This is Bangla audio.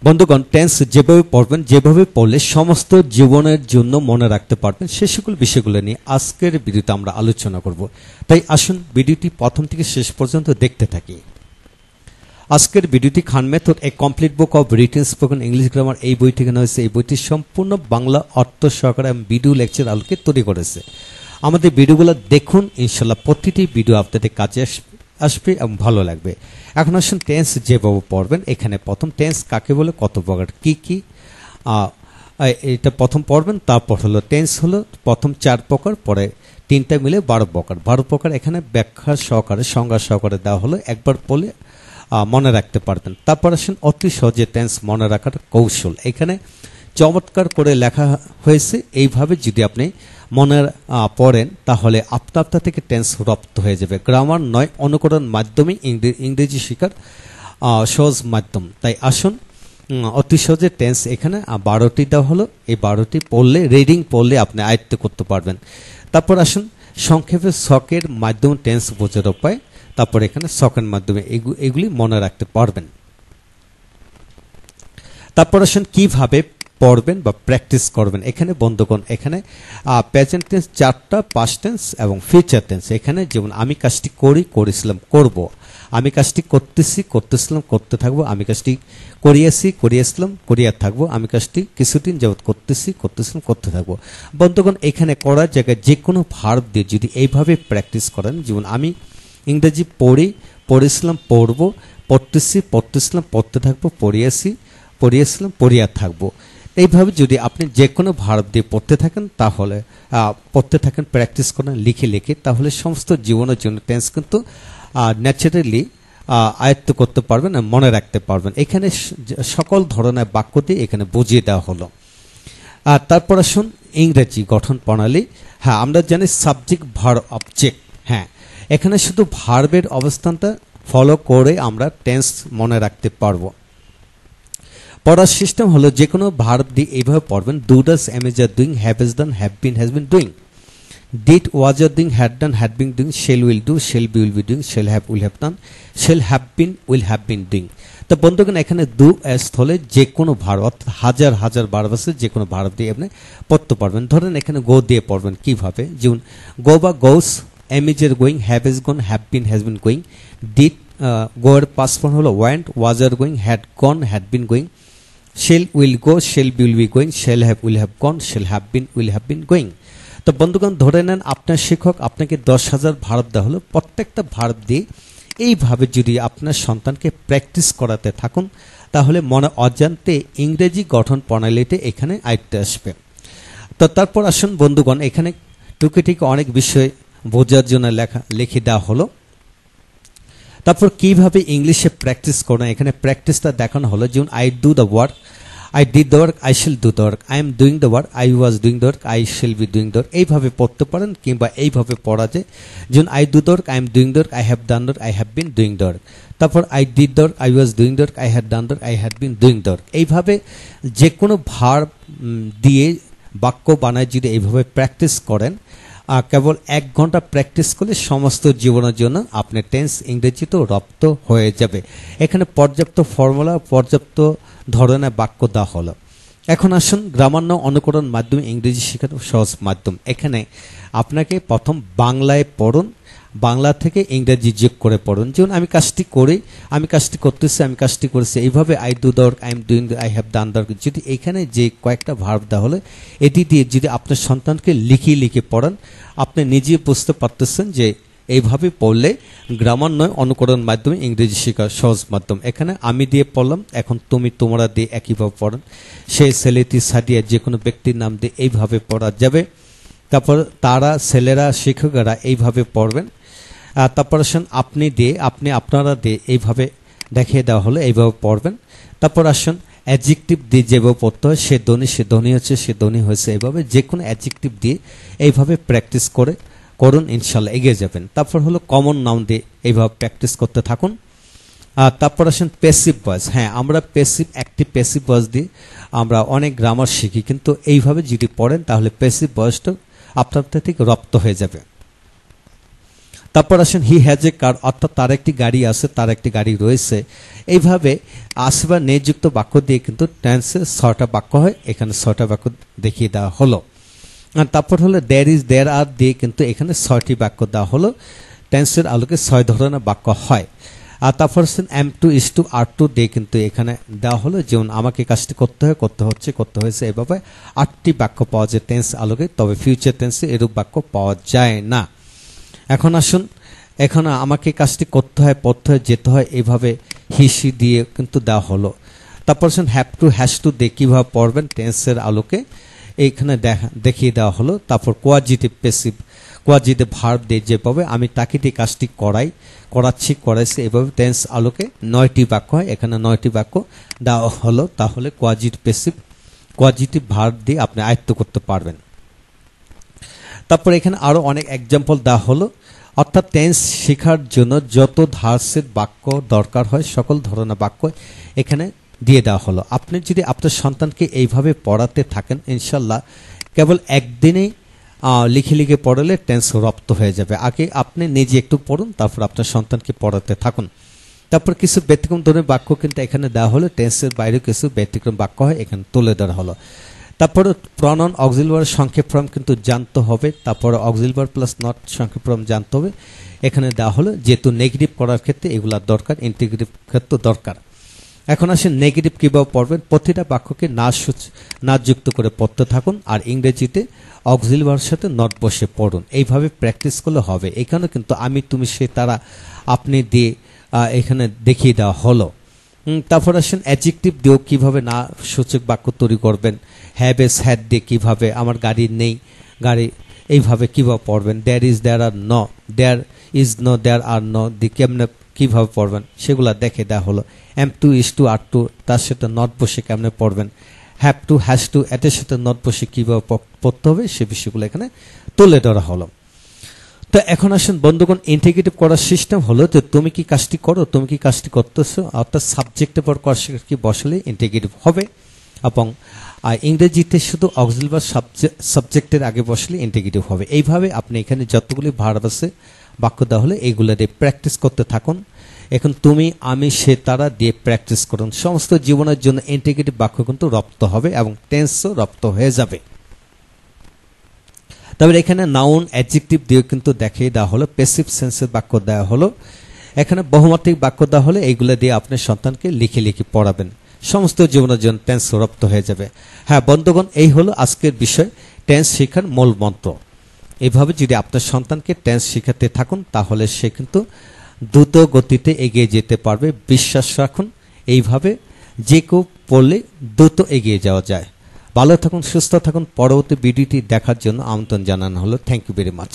বন্ধুগণ, টেন্স যেভাবে পড়বেন, যেভাবে পড়লে সমস্ত জীবনের জন্য মনে রাখতে পারবেন, সে সকল বিষয়গুলো নিয়ে আজকের ভিডিওতে আমরা আলোচনা করব। তাই আসুন ভিডিওটি প্রথম থেকে শেষ পর্যন্ত দেখতে থাকি। আজকের ভিডিওটি Khan method a complete book of written spoken English grammar এই বই থেকে নেওয়া হয়েছে। এই বইটি সম্পূর্ণ বাংলা অর্থ সহকারে এবং ভিডিও লেকচার আলোকে তৈরি করেছে। আমাদের ভিডিওগুলো দেখুন, ইনশাল্লাহ প্রতিটি ভিডিও আপনাদের কাছে আসবে এবং ভালো লাগবে। এখন আসুন টেন্স যেভাবে পড়বেন। এখানে প্রথম টেন্স কাকে বলে, কত প্রকার, কি কি, এটা প্রথম পড়বেন। তারপর হলো টেন্স হলো প্রথম 4 প্রকার, পরে 3টা মিলে 12 প্রকার। 12 প্রকার এখানে ব্যাখ্যা সহকারে, সংজ্ঞা সহকারে দেওয়া হলো, একবার পড়লে মনে রাখতে পারবেন। তারপর আসুন অতি সহজে টেন্স মনে রাখার কৌশল। এখানে চমৎকার করে লেখা হয়েছে। এইভাবে যদি আপনি মনে পড়েন তাহলে আপনা থেকে টেন্স রপ্ত হয়ে যাবে। গ্রামার নয়, অনুকরণ মাধ্যমে ইংরেজি শেখার সহজ মাধ্যম। তাই আসুন অতি সহজে টেন্স এখানে 12টি দেওয়া হলো। এই 12টি পড়লে, রিডিং পড়লে আপনি আয়ত্ত করতে পারবেন। তারপর আসুন সংক্ষেপে ছকের মাধ্যমে টেন্স বোঝার উপায়। তারপর এখানে ছকের মাধ্যমে এগুলি মনে রাখতে পারবেন। তারপর আসুন কিভাবে পড়বেন বা প্র্যাকটিস করবেন। এখানে বন্ধুগণ, এখানে প্রেজেন্ট টেন্স 4টা, পাস্ট টেন্স এবং ফিউচার টেন্স। এখানে যেমন আমি কাজটি করেছিলাম, করব, আমি কাজটি করতেছিলাম, করতে থাকবো, আমি কাজটি করিয়েছিলাম, করিয়া থাকবো, আমি কাজটি কিছুদিন যাবত করতেছিলাম, করতে থাকবো। বন্ধুগণ, এখানে করার জায়গায় যে কোনো ভার্ব দিয়ে যদি এইভাবে প্র্যাকটিস করেন, যেমন আমি ইংরেজি পড়েছিলাম, পড়বো, পড়তেছিলাম, পড়তে থাকবো, পড়িয়েছিলাম, পড়িয়া থাকবো। এইভাবে যদি আপনি যে কোনো ভার্ব দিয়ে পড়তে থাকেন, প্র্যাকটিস করেন লিখে, তাহলে সমস্ত জীবনের জন্য টেন্স কিন্তু ন্যাচারালি আয়ত্ত করতে পারবেন আর মনে রাখতে পারবেন। এখানে সকল ধরনের বাক্য দিয়ে এখানে বুঝিয়ে দেওয়া হলো। আর তারপর আসুন ইংরেজি গঠন প্রণালী। হ্যাঁ, আমরা জানি সাবজেক্ট, ভার্ব, অবজেক্ট। হ্যাঁ, এখানে শুধু ভার্বের অবস্থানটা ফলো করে আমরা টেন্স মনে রাখতে পারবো। পড়ার সিস্টেম হলো যে কোনো ভার্ব দিয়ে এইভাবে পড়বেন। Do, does, am is, are doing, have is done, have been, has been doing, did, was, are doing, had done, had been doing, shall, will do, shall be, will be doing, shall have, will have done, shall have been, will have been doing. তো বন্ধুগণ, এখানে ডু এর স্থলে যে কোনো ভার্ব, অর্থাৎ হাজার ভার্ব আছে, যে কোনো ভার্ব দিয়ে আপনি পড়তে পারবেন। ধরেন এখানে গো দিয়ে পড়বেন কিভাবে, যেমন গো বা goes, am is are going, have is gone, have been, has been going, did, go এর পাস্ট ফর্ম হলো ওয়েন্ট, ওয়াজ আর going, had gone, had been going, shall will go, shall be, will be going, shall have, will have gone, shall have been, will have been going. তো বন্ধুগণ, ধরে নেন আপনার শিক্ষক আপনাকে 10,000 ভার্ব দেওয়া হলো। প্রত্যেকটা ভার্ব দিয়ে এইভাবে যদি আপনার সন্তানকে প্র্যাকটিস করাতে থাকুন, তাহলে মনে অজান্তে ইংরেজি গঠন প্রণালীতে এখানে আয়ত্তে আসবে। তো তারপর আসুন বন্ধুগণ, এখানে টুকিটিক অনেক বিষয় বোঝার জন্য লিখে দেওয়া হলো। তারপর কিভাবে ইংলিশে প্র্যাকটিস করবেন, এখানে প্র্যাকটিসটা দেখানো হলো। যেমন I do the work, I did the work, I shall do the work, I am doing the work, I was doing the work, I shall be doing the work. এইভাবে পড়তে পারেন, কিংবা এইভাবে পড়া যায়। যেমন I do the work, I am doing the work, I have done the work, I have been doing the work. তারপর I did the work, I was doing the work, I had done the work, I had been doing the work. এইভাবে যে কোনো ভার্ব দিয়ে বাক্য বানায় যদি এইভাবে প্র্যাকটিস করেন, কেবল 1 ঘন্টা প্র্যাকটিস করলে সমস্ত জীবনের জন্য আপনার টেন্স ইংরেজিতেও রপ্ত হয়ে যাবে। এখানে পর্যাপ্ত ফর্মুলা, পর্যাপ্ত ধরনের বাক্য দেওয়া হলো। এখন আসুন গ্রামার অনুকরণ মাধ্যমে ইংরেজি শেখার সহজ মাধ্যম। এখানে আপনাকে প্রথম বাংলায় পড়ুন, বাংলা থেকে ইংরেজি যোগ করে পড়ুন। যেমন আমি কাজটি করি, আমি কাজটি করতেছি, আমি কাজটি করেছি। এইভাবে I do the work, I am doing, I have done the work. যদি এখানে যে কয়েকটা ভার্ব দেওয়া হলো, এটি দিয়ে যদি আপনার সন্তানকে লিখে পড়ান, আপনি নিজে বুঝতে পারতেছেন যে এইভাবে পড়লে গ্রামার অনুকরণ মাধ্যমে ইংরেজি শেখার সহজ মাধ্যম। এখানে আমি দিয়ে পড়লাম, এখন তুমি, তোমরা দিয়ে একইভাবে পড়েন। সেই ছেলেটি, সাদিয়া, যে কোনো ব্যক্তির নাম দিয়ে এইভাবে পড়া যাবে। তারপর তারা, ছেলেরা, শিক্ষকেরা এইভাবে পড়বেন। তারপর আসুন আপনি দিয়ে, আপনারা দিয়ে এইভাবে দেখিয়ে দেওয়া হলো, এইভাবে পড়বেন। তারপর আসুন অ্যাডজেক্টিভ দিয়ে যেভাবে পড়তে হয়, সে ধ্বনি হচ্ছে, সে ধ্বনি হয়েছে, এইভাবে যে কোনো অ্যাডজেক্টিভ দিয়ে এইভাবে প্র্যাকটিস করুন, ইনশাল্লাহ এগিয়ে যাবেন। তারপর হলো কমন নাউন দিয়ে এইভাবে প্র্যাকটিস করতে থাকুন। তারপর আসুন প্যাসিভ ভয়েস। হ্যাঁ, আমরা অ্যাক্টিভ প্যাসিভ ভয়েস দিয়ে আমরা অনেক গ্রামার শিখি, কিন্তু এইভাবে যদি পড়েন তাহলে প্যাসিভ ভয়েসটা আপনার থেকে রপ্ত হয়ে যাবে। তারপর আসেন হি হ্যাজ এ কার, অর্থাৎ তার একটি গাড়ি আছে, তার একটি গাড়ি রয়েছে। এইভাবে আছে বা নিযুক্ত বাক্য দিয়ে কিন্তু টেন্সে 6টা বাক্য হয়, এখানে 6টা বাক্য দেখিয়ে দেওয়া হলো। আর তারপর হলো দেয়ার ইজ, দেয়ার আর দিয়ে কিন্তু এখানে 6টি বাক্য দেওয়া হলো। টেন্সের আলোকে 6 ধরনের বাক্য হয়। আর তারপর হচ্ছেন am to is to are to দিয়ে কিন্তু এখানে দেওয়া হলো, যেমন আমাকে কাজটি করতে হয়, করতে হচ্ছে, করতে হয়েছে, এভাবে 8টি বাক্য পাওয়া যায় টেন্স আলোকে। তবে ফিউচার টেন্সে এরূপ বাক্য পাওয়া যায় না। এখন আসুন, এখানে আমাকে কাজটি করতে হয়, পড়তে হয়, যেতে হয়, এইভাবে হিসি দিয়ে কিন্তু দেওয়া হলো। তারপর আসুন হ্যাভ টু, হ্যাজ টু দিয়ে কীভাবে পড়বেন টেন্সের আলোকে এইখানে দেখিয়ে দেওয়া হলো। তারপর কোয়াজিটিভ প্যাসিভ, কোয়াজিটিভ ভার্ব দিয়ে যেভাবে আমি তাকে দিয়ে কাজটি করাই, করাচ্ছি, করাইছি, এভাবে টেন্স আলোকে 9টি বাক্য হয়, এখানে 9টি বাক্য দেওয়া হলো। তাহলে কোয়াজিটিভ প্যাসিভ, কোয়াজিটিভ ভার্ব দিয়ে আপনি আয়ত্ত করতে পারবেন। তারপর এখানে আরো অনেক এক্সাম্পল দেওয়া হলো, অর্থাৎ টেন্স শেখার জন্য যত ধার্সের বাক্য দরকার হয় সকল ধরনের বাক্য এখানে দিয়ে দেওয়া হলো। আপনি যদি আপনার সন্তানকে এইভাবে পড়াতে থাকেন, ইনশাল্লাহ কেবল একদিনেই লিখে লিখে পড়ালে টেন্স রপ্ত হয়ে যাবে। আগে আপনি নিজে একটু পড়ুন, তারপর আপনার সন্তানকে পড়াতে থাকুন। তারপর কিছু ব্যতিক্রম ধরনের বাক্য কিন্তু এখানে দেওয়া হলো, টেন্সের বাইরে কিছু ব্যতিক্রম বাক্য হয় এখানে তুলে ধরা হলো। তারপরে প্রনাউন অক্সিলারি সংক্ষেপ ফর্ম কিন্তু জানতে হবে, তারপরে অক্সিলারি প্লাস নট সংক্ষেপ ফর্ম জানতে হবে এখানে দেওয়া হলো, যেহেতু নেগেটিভ করার ক্ষেত্রে এগুলা দরকার, ইন্টিগ্রেটিভ ক্ষেত্রে দরকার। এখন আসেন নেগেটিভ কিভাবে পড়বেন। প্রতিটা বাক্যকে না যুক্ত করে পড়তে থাকুন, আর ইংরেজিতে অক্সিলারির সাথে নট বসে পড়ুন। এইভাবে প্র্যাকটিস করলে হবে। এখানে কিন্তু আমি, তুমি, সে, তারা, আপনি দিয়ে এখানে দেখিয়ে দেওয়া হলো। তারপর আসেন অ্যাডজেক্টিভ দিয়েও কীভাবে না সূচক বাক্য তৈরি করবেন। হ্যাভ এস, হ্যাড দিয়ে কীভাবে, আমার গাড়ি নেই, গাড়ি, এইভাবে কীভাবে পড়বেন। দেয়ার ইজ, দেয়ার আর ন, দেয়ার ইজ নো, দেয়ার আর ন দিয়ে কেমনে কীভাবে পড়বেন সেগুলা দেখে দেওয়া হলো। Am to is to are to, তার সাথে নট বসে কেমনে পড়বেন। হ্যাভ টু, হ্যাজ টু, এটার সাথে নট বসে কীভাবে পড়তে হবে সে বিষয়গুলো এখানে তুলে ধরা হলো। তো এখন আসেন বন্ধুগণ, ইন্টিগ্রেটিভ করার সিস্টেম হলো যে তুমি কি কাজটি করো, তুমি কি কাজটি করতেছো, অর্থাৎ সাবজেক্টের পর কি বসলে ইন্টিগ্রেটিভ হবে, এবং ইংরেজিতে শুধু অক্সিলারি সাবজেক্টের আগে বসলে ইন্টিগ্রেটিভ হবে। এইভাবে আপনি এখানে যতগুলি ভার্ব আছে বাক্য দেওয়া হলে এইগুলো দিয়ে প্র্যাকটিস করতে থাকুন। এখন তুমি, আমি, সে, তারা দিয়ে প্র্যাকটিস করুন। সমস্ত জীবনের জন্য ইন্টিগ্রেটিভ বাক্য কিন্তু রপ্ত হবে এবং টেন্সও রপ্ত হয়ে যাবে। তবে এখানে নাউন অ্যাডজেক্টিভ দিয়ে কিন্তু দেখিয়ে দেওয়া হলো, প্যাসিভ সেন্সের বাক্য দেওয়া হলো, এখানে বহুমাত্রিক বাক্য দেওয়া হলে এইগুলো দিয়ে আপনার সন্তানকে লিখে লিখে পড়াবেন। সমস্ত জীবনের জন্য টেন্স রপ্ত হয়ে যাবে। হ্যাঁ বন্ধুগণ, এই হলো আজকের বিষয়, টেন্স শেখার মূল মন্ত্র। এইভাবে যদি আপনার সন্তানকে টেন্স শেখাতে থাকুন তাহলে সে কিন্তু দ্রুত গতিতে এগিয়ে যেতে পারবে। বিশ্বাস রাখুন, এইভাবে যে কেউ পড়লে দ্রুত এগিয়ে যাওয়া যায়। ভালো থাকুন, সুস্থ থাকুন। পরবর্তী ভিডিওটি দেখার জন্য আমন্ত্রণ জানানো হলো। Thank you very much.